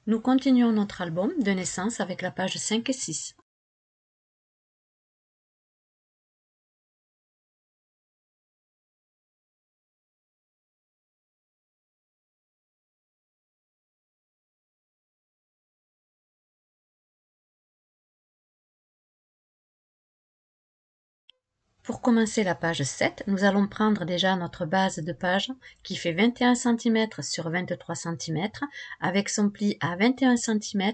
Nous continuons notre album de naissance avec la page 5 et 6. Pour commencer la page 7, nous allons prendre déjà notre base de page qui fait 21 cm sur 23 cm avec son pli à 21 cm,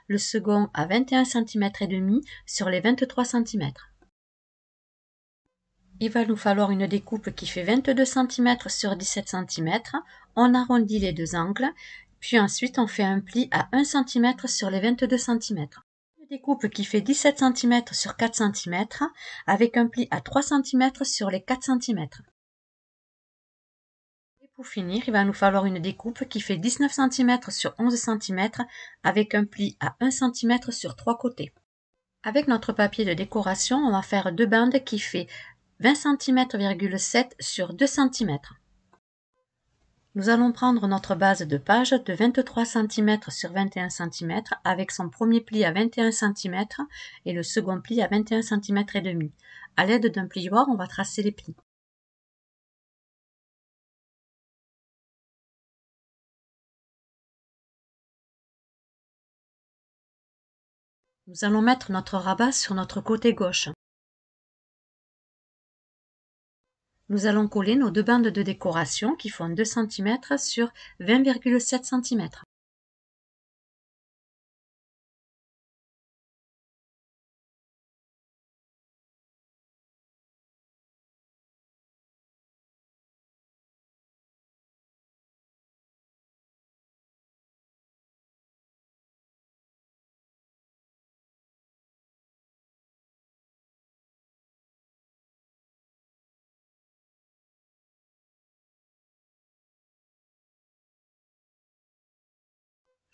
le second à 21 cm et demi sur les 23 cm. Il va nous falloir une découpe qui fait 22 cm sur 17 cm. On arrondit les deux angles, puis ensuite on fait un pli à 1 cm sur les 22 cm. Découpe qui fait 17 cm sur 4 cm avec un pli à 3 cm sur les 4 cm. Et pour finir, il va nous falloir une découpe qui fait 19 cm sur 11 cm avec un pli à 1 cm sur 3 côtés. Avec notre papier de décoration, on va faire deux bandes qui fait 20 cm,7 sur 2 cm. Nous allons prendre notre base de page de 23 cm sur 21 cm avec son premier pli à 21 cm et le second pli à 21 cm et demi. À l'aide d'un plioir, on va tracer les plis. Nous allons mettre notre rabat sur notre côté gauche. Nous allons coller nos deux bandes de décoration qui font 2 cm sur 20,7 cm.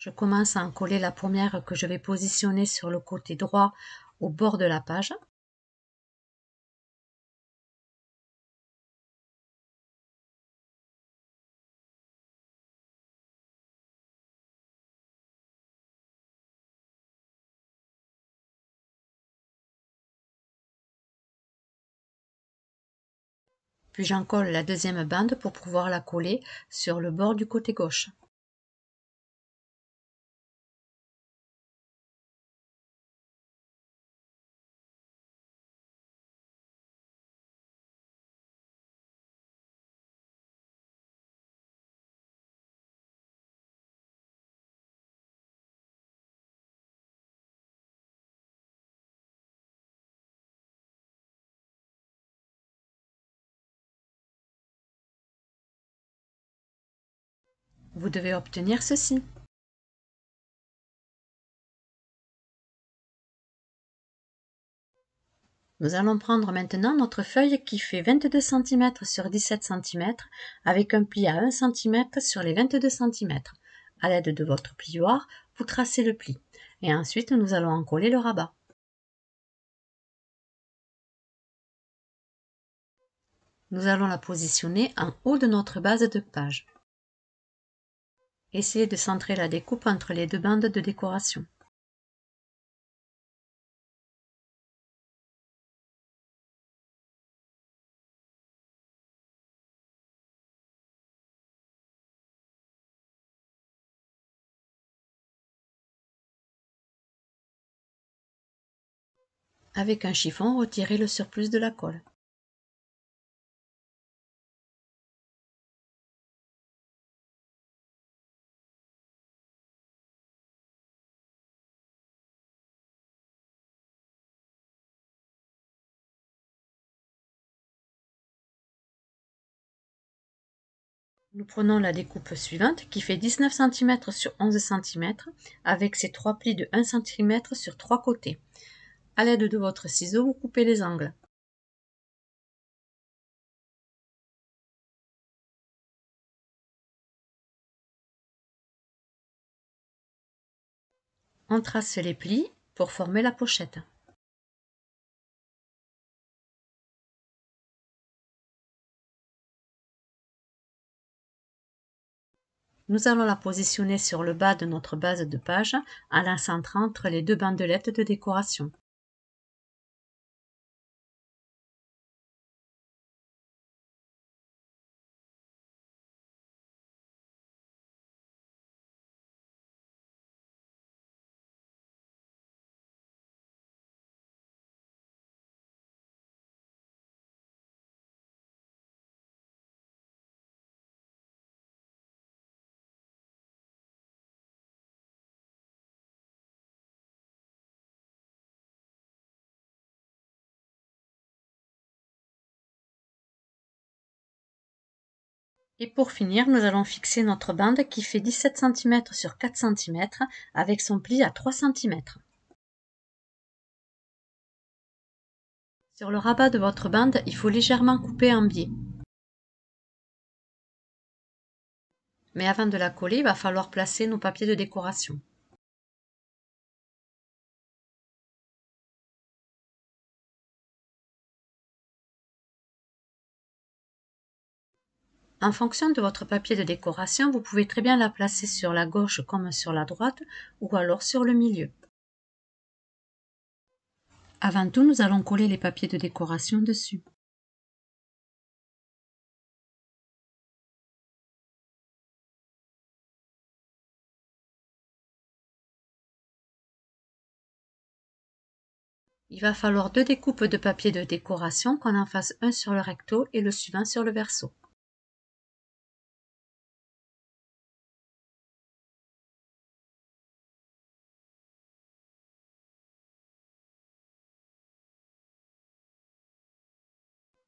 Je commence à en coller la première que je vais positionner sur le côté droit au bord de la page. Puis j'en colle la deuxième bande pour pouvoir la coller sur le bord du côté gauche. Vous devez obtenir ceci. Nous allons prendre maintenant notre feuille qui fait 22 cm sur 17 cm avec un pli à 1 cm sur les 22 cm. À l'aide de votre plioir, vous tracez le pli. Et ensuite, nous allons en coller le rabat. Nous allons la positionner en haut de notre base de page. Essayez de centrer la découpe entre les deux bandes de décoration. Avec un chiffon, retirez le surplus de la colle. Nous prenons la découpe suivante qui fait 19 cm sur 11 cm avec ses trois plis de 1 cm sur 3 côtés. À l'aide de votre ciseau, vous coupez les angles. On trace les plis pour former la pochette. Nous allons la positionner sur le bas de notre base de page en la centrant entre les deux bandelettes de décoration. Et pour finir, nous allons fixer notre bande qui fait 17 cm sur 4 cm avec son pli à 3 cm. Sur le rabat de votre bande, il faut légèrement couper en biais. Mais avant de la coller, il va falloir placer nos papiers de décoration. En fonction de votre papier de décoration, vous pouvez très bien la placer sur la gauche comme sur la droite ou alors sur le milieu. Avant tout, nous allons coller les papiers de décoration dessus. Il va falloir deux découpes de papier de décoration, qu'on en fasse un sur le recto et le suivant sur le verso.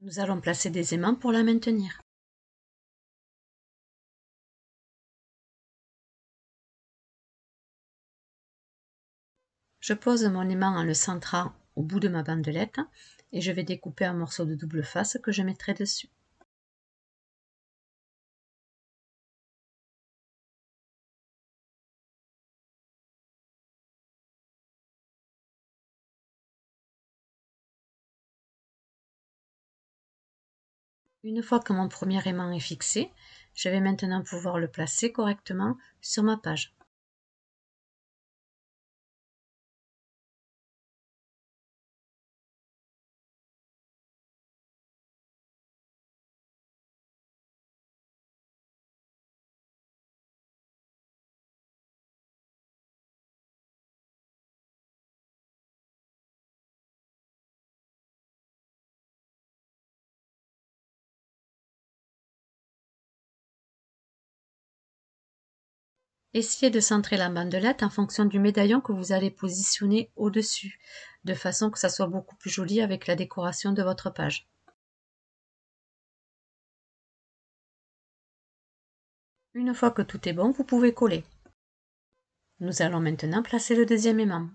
Nous allons placer des aimants pour la maintenir. Je pose mon aimant en le centrant au bout de ma bandelette et je vais découper un morceau de double face que je mettrai dessus. Une fois que mon premier aimant est fixé, je vais maintenant pouvoir le placer correctement sur ma page. Essayez de centrer la bandelette en fonction du médaillon que vous allez positionner au-dessus, de façon que ça soit beaucoup plus joli avec la décoration de votre page. Une fois que tout est bon, vous pouvez coller. Nous allons maintenant placer le deuxième aimant.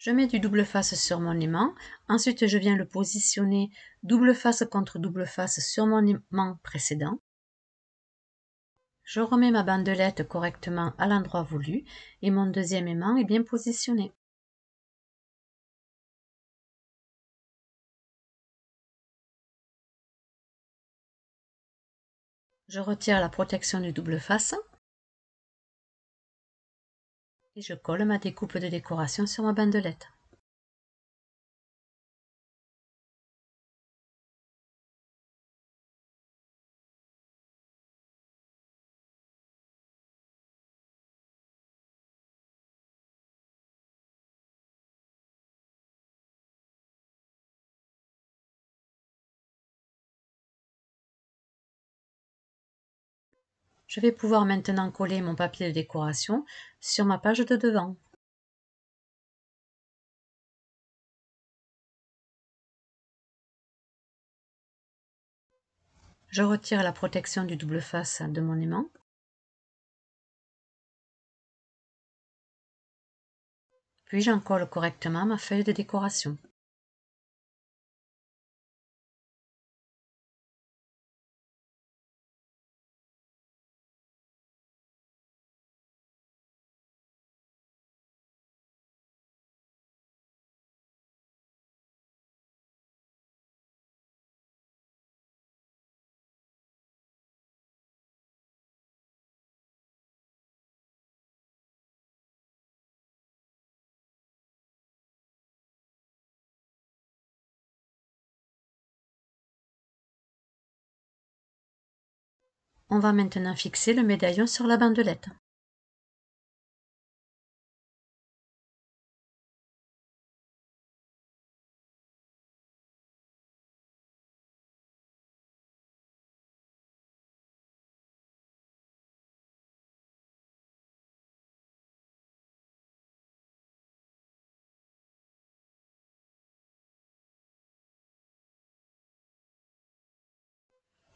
Je mets du double face sur mon aimant, ensuite je viens le positionner double face contre double face sur mon aimant précédent. Je remets ma bandelette correctement à l'endroit voulu et mon deuxième aimant est bien positionné. Je retire la protection du double face et je colle ma découpe de décoration sur ma bandelette. Je vais pouvoir maintenant coller mon papier de décoration sur ma page de devant. Je retire la protection du double face de mon aimant. Puis j'en colle correctement ma feuille de décoration. On va maintenant fixer le médaillon sur la bandelette.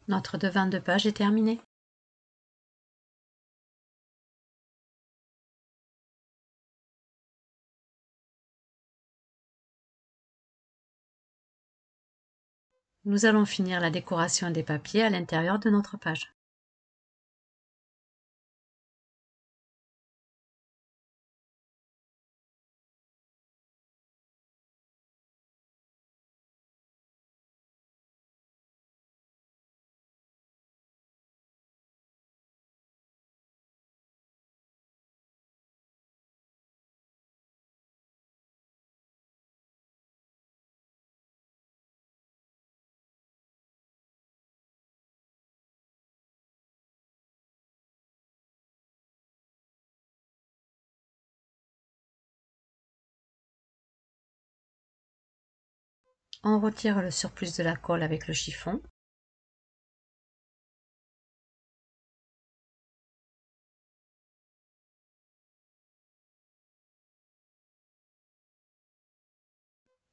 Notre devant de page est terminé. Nous allons finir la décoration des papiers à l'intérieur de notre page. On retire le surplus de la colle avec le chiffon.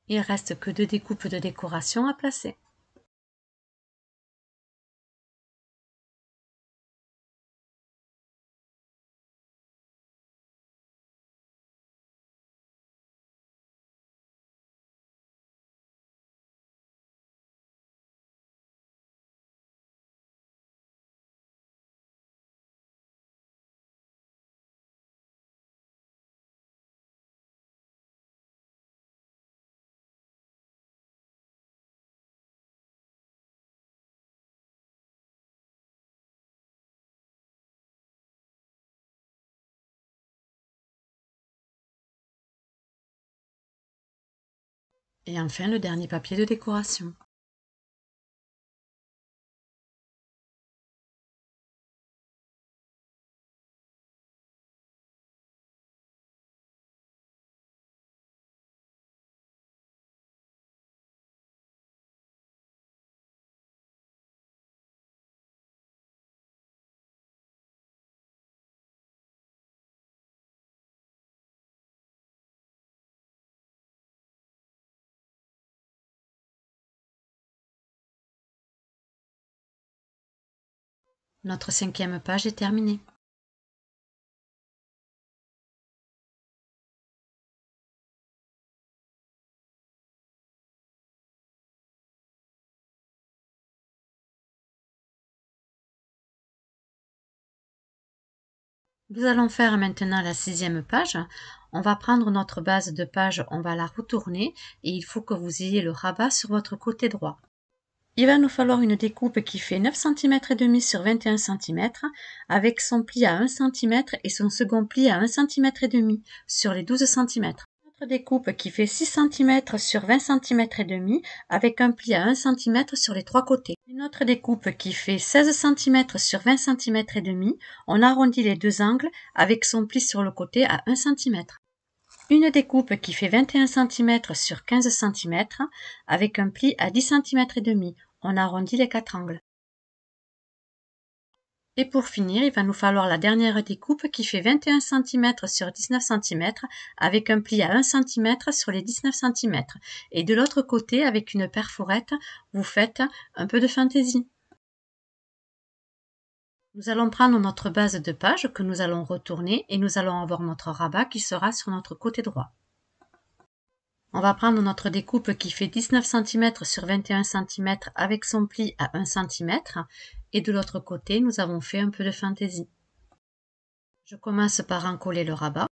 Il reste que 2 découpes de décoration à placer. Et enfin le dernier papier de décoration. Notre 5e page est terminée. Nous allons faire maintenant la 6e page. On va prendre notre base de page, on va la retourner et il faut que vous ayez le rabat sur votre côté droit. Il va nous falloir une découpe qui fait 9 cm et demi sur 21 cm avec son pli à 1 cm et son second pli à 1 cm et demi sur les 12 cm. Notre découpe qui fait 6 cm sur 20 cm et demi avec un pli à 1 cm sur les 3 côtés. Une autre découpe qui fait 16 cm sur 20 cm et demi, on arrondit les deux angles avec son pli sur le côté à 1 cm. Une découpe qui fait 21 cm sur 15 cm avec un pli à 10 cm et demi. On arrondit les 4 angles. Et pour finir, il va nous falloir la dernière découpe qui fait 21 cm sur 19 cm avec un pli à 1 cm sur les 19 cm. Et de l'autre côté, avec une perforette, vous faites un peu de fantaisie. Nous allons prendre notre base de page que nous allons retourner et nous allons avoir notre rabat qui sera sur notre côté droit. On va prendre notre découpe qui fait 19 cm sur 21 cm avec son pli à 1 cm et de l'autre côté nous avons fait un peu de fantaisie. Je commence par encoller le rabat.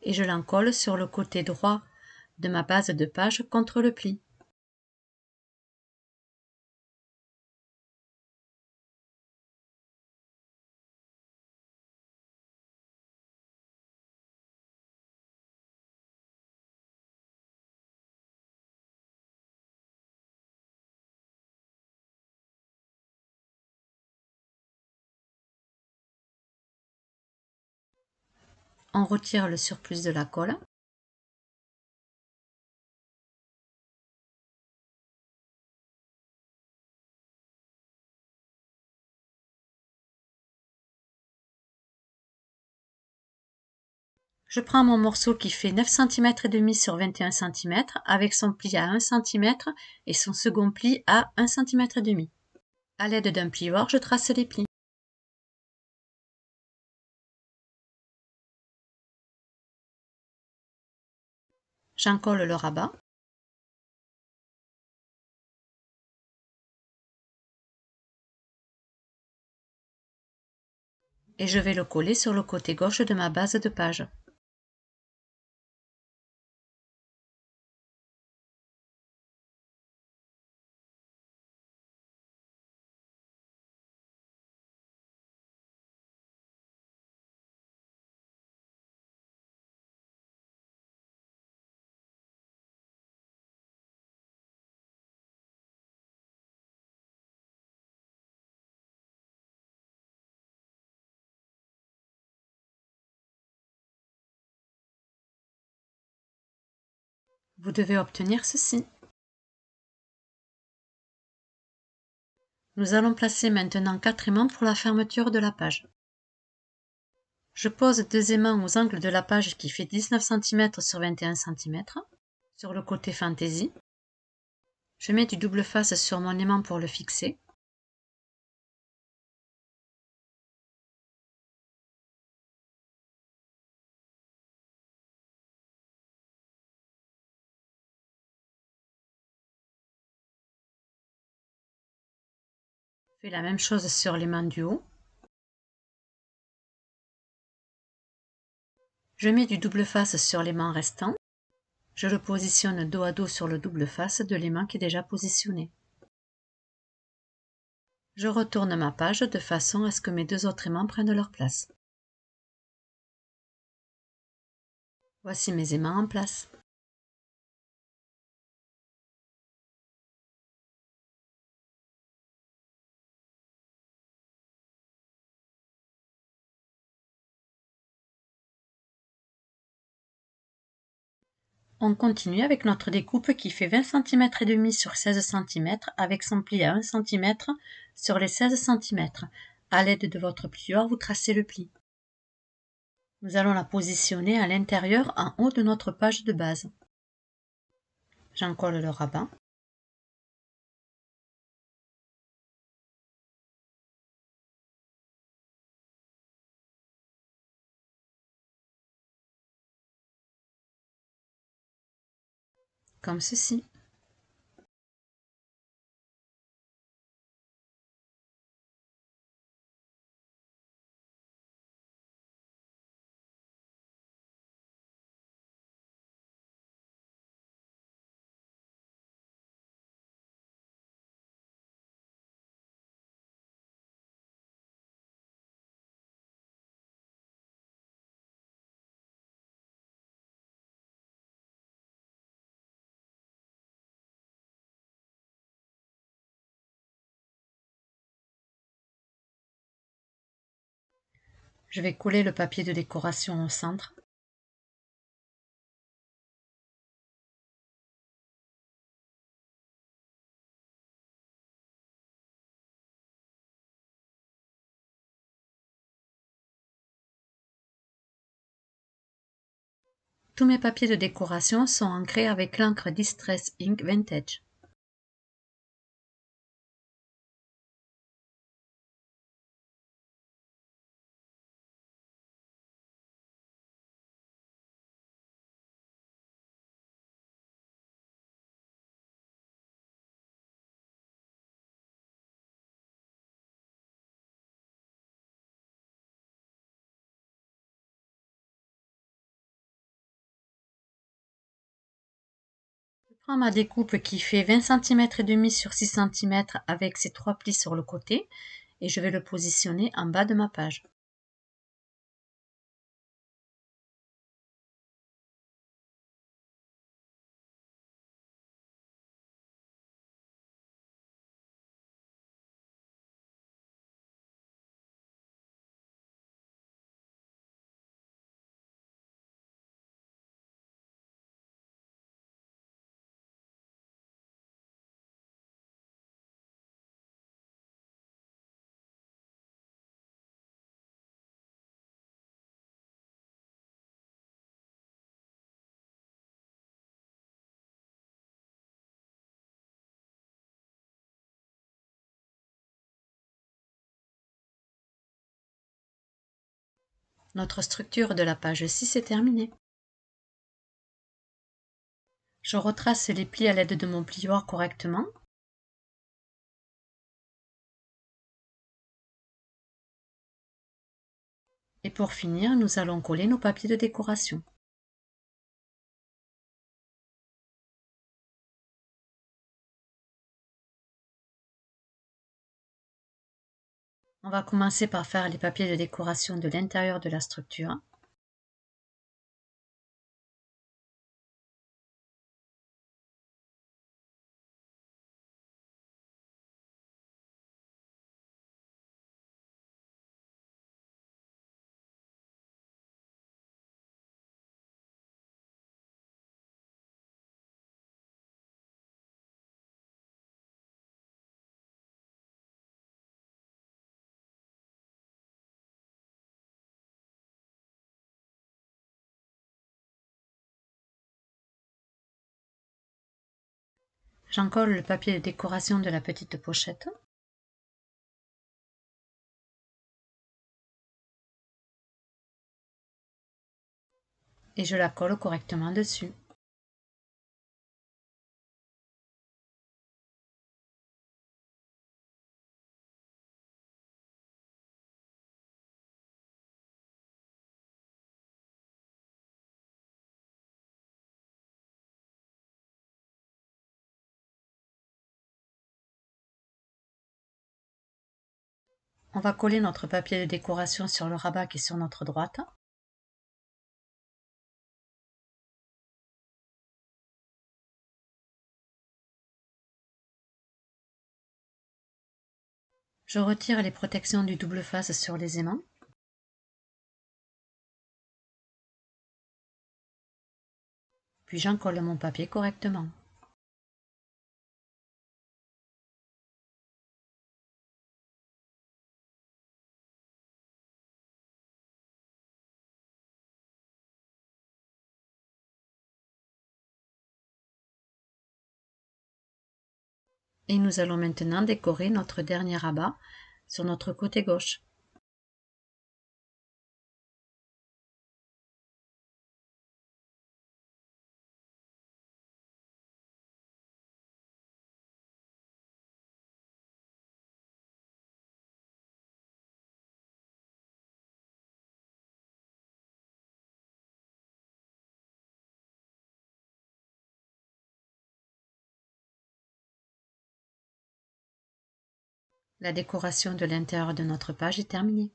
Et je l'encolle sur le côté droit de ma base de page contre le pli. On retire le surplus de la colle. Je prends mon morceau qui fait 9 cm et demi sur 21 cm avec son pli à 1 cm et son second pli à 1 cm et demi. À l'aide d'un plioir, je trace les plis. J'encolle le rabat. Et je vais le coller sur le côté gauche de ma base de page. Vous devez obtenir ceci. Nous allons placer maintenant 4 aimants pour la fermeture de la page. Je pose 2 aimants aux angles de la page qui fait 19 cm sur 21 cm, sur le côté fantaisie. Je mets du double face sur mon aimant pour le fixer. Je fais la même chose sur l'aimant du haut. Je mets du double face sur l'aimant restant. Je le positionne dos à dos sur le double face de l'aimant qui est déjà positionné. Je retourne ma page de façon à ce que mes 2 autres aimants prennent leur place. Voici mes aimants en place. On continue avec notre découpe qui fait 20 cm et demi sur 16 cm avec son pli à 1 cm sur les 16 cm. À l'aide de votre plieur, vous tracez le pli. Nous allons la positionner à l'intérieur en haut de notre page de base. J'encolle le rabat. Comme ceci. Je vais coller le papier de décoration au centre. Tous mes papiers de décoration sont ancrés avec l'encre Distress Ink Vintage. Je prends ma découpe qui fait 20 cm et demi sur 6 cm avec ses 3 plis sur le côté et je vais le positionner en bas de ma page. Notre structure de la page 6 est terminée. Je retrace les plis à l'aide de mon plioir correctement. Et pour finir, nous allons coller nos papiers de décoration. On va commencer par faire les papiers de décoration de l'intérieur de la structure. J'encolle le papier de décoration de la petite pochette. Et je la colle correctement dessus. On va coller notre papier de décoration sur le rabat qui est sur notre droite. Je retire les protections du double face sur les aimants. Puis j'encolle mon papier correctement. Et nous allons maintenant décorer notre dernier rabat sur notre côté gauche. La décoration de l'intérieur de notre page est terminée.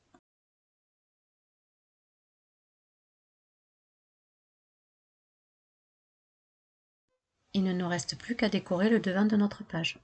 Il ne nous reste plus qu'à décorer le devant de notre page.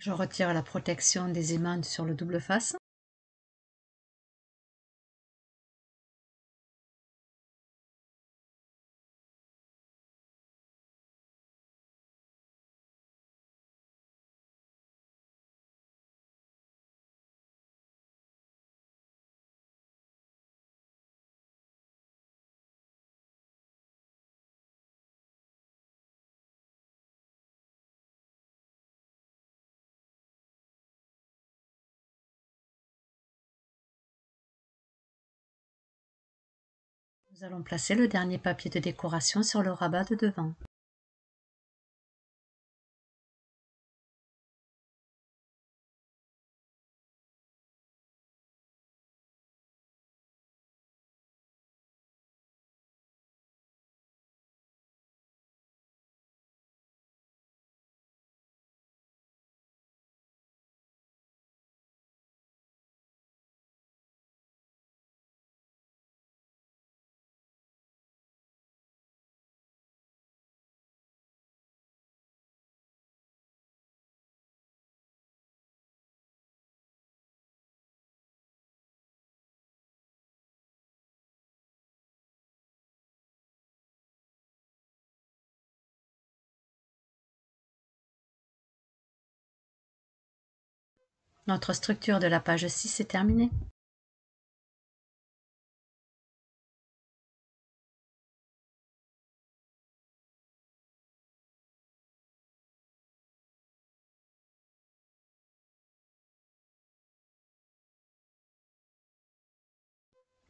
Je retire la protection des aimants sur le double face. Nous allons placer le dernier papier de décoration sur le rabat de devant. Notre structure de la page 6 est terminée.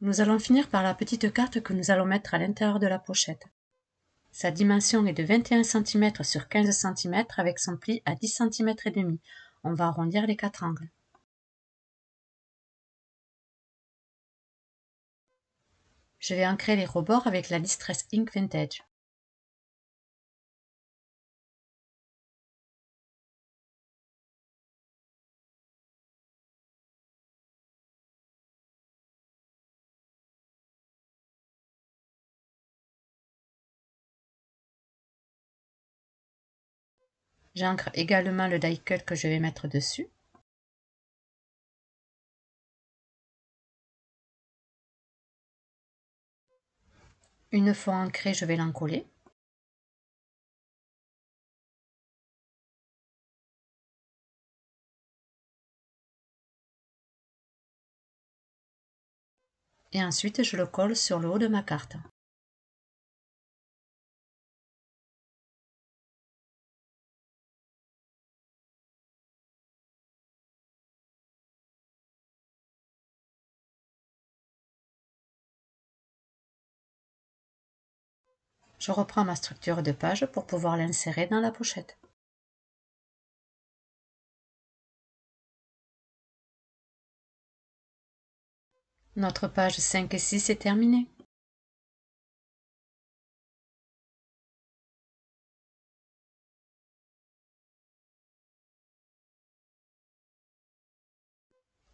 Nous allons finir par la petite carte que nous allons mettre à l'intérieur de la pochette. Sa dimension est de 21 cm sur 15 cm avec son pli à 10 cm et demi. On va arrondir les 4 angles. Je vais ancrer les rebords avec la Distress Ink Vintage. J'ancre également le die cut que je vais mettre dessus. Une fois ancré, je vais l'encoller. Et ensuite, je le colle sur le haut de ma carte. Je reprends ma structure de page pour pouvoir l'insérer dans la pochette. Notre page 5 et 6 est terminée.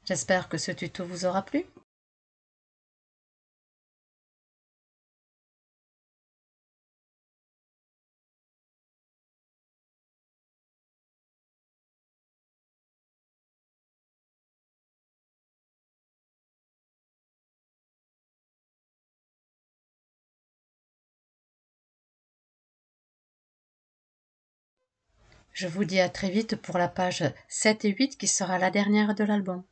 J'espère que ce tuto vous aura plu. Je vous dis à très vite pour la page 7 et 8 qui sera la dernière de l'album.